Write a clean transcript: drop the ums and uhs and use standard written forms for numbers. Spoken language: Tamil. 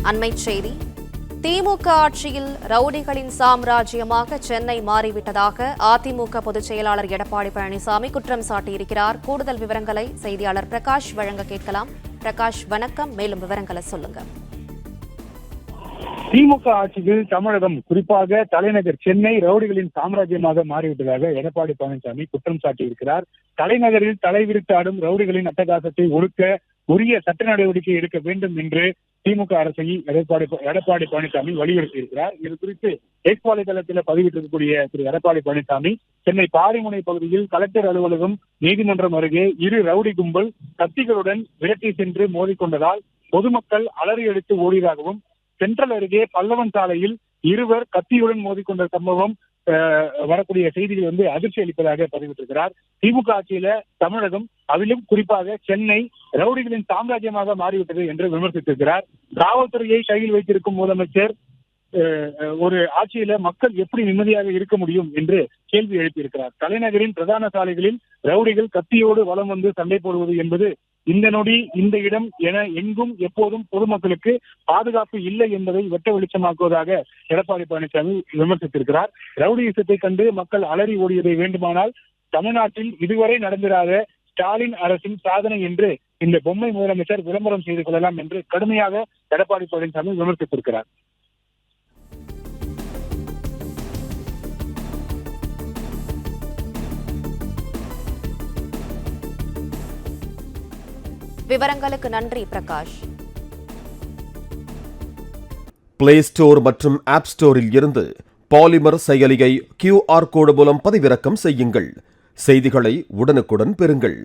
அண்மைச் செய்தி. திமுக ஆட்சியில் ரவுடிகளின் சாம்ராஜ்யமாக சென்னை மாறிவிட்டதாக அதிமுக பொதுச் செயலாளர் எடப்பாடி பழனிசாமி குற்றம் சாட்டியிருக்கிறார். கூடுதல் விவரங்களை செய்தியாளர் பிரகாஷ் வழங்க கேட்கலாம். பிரகாஷ், வணக்கம். மேலும் விவரங்களை சொல்லுங்க. திமுக ஆட்சியில் தமிழகம், குறிப்பாக தலைநகர் சென்னை ரவுடிகளின் சாம்ராஜ்யமாக மாறிவிட்டதாக எடப்பாடி பழனிசாமி குற்றம் சாட்டியிருக்கிறார். தலைநகரில் தலைவிரித்தாடும் ரவுடிகளின் அட்டகாசத்தை ஒடுக்க உரிய சட்ட நடவடிக்கை எடுக்க வேண்டும் என்று திமுக அரசை எடப்பாடி பழனிசாமி வலியுறுத்தியிருக்கிறார். இது குறித்து எக்ஸ் வலைதளத்தில் பதிவிட்டிருக்கக்கூடிய திரு எடப்பாடி பழனிசாமி, சென்னை பாரிமுனை பகுதியில் கலெக்டர் அலுவலகம், நீதிமன்றம் அருகே இரு ரவுடி கும்பல் கத்திகளுடன் விரட்டி சென்று மோதிக்கொண்டதால் பொதுமக்கள் அலறி அடித்து ஓடியதாகவும், சென்ட்ரல் அருகே பல்லவன் சாலையில் இருவர் கத்தியுடன் மோதிக்கொண்ட சம்பவம் வரக்கூடிய செய்திகள் அதிர்ச்சி அளிப்பதாக பதிவிட்டிருக்கிறார். திமுக ஆட்சியில தமிழகம், அதிலும் குறிப்பாக சென்னை ரவுடிகளின் சாம்ராஜ்யமாக மாறிவிட்டது என்று விமர்சித்திருக்கிறார். காவல்துறையை கையில் வைத்திருக்கும் முதலமைச்சர் ஒரு ஆட்சியில மக்கள் எப்படி நிம்மதியாக இருக்க முடியும் என்று கேள்வி எழுப்பியிருக்கிறார். தலைநகரின் பிரதான சாலைகளில் ரவுடிகள் கத்தியோடு வலம் வந்து சண்டை போடுவது என்பது இந்த நொடி இந்த இடம் என எங்கும் எப்போதும் பொதுமக்களுக்கு பாதுகாப்பு இல்லை என்பதை வெட்ட வெளிச்சமாக்குவதாக எடப்பாடி பழனிசாமி விமர்சித்திருக்கிறார். ரவுடிசத்தை கண்டு மக்கள் அலறி ஓடியதை வேண்டுமானால் தமிழ்நாட்டில் இதுவரை நடந்திராத ஸ்டாலின் அரசின் சாதனை என்று இந்த பொம்மை முதலமைச்சர் விளம்பரம் செய்து கொள்ளலாம் என்று கடுமையாக எடப்பாடி பழனிசாமி விமர்சித்திருக்கிறார். விவரங்களுக்கு நன்றி பிரகாஷ். பிளே ஸ்டோர் மற்றும் ஆப் ஸ்டோரில் இருந்து பாலிமர் செயலியை QR கோடு மூலம் பதிவிறக்கம் செய்யுங்கள். செய்திகளை உடனுக்குடன் பெறுங்கள்.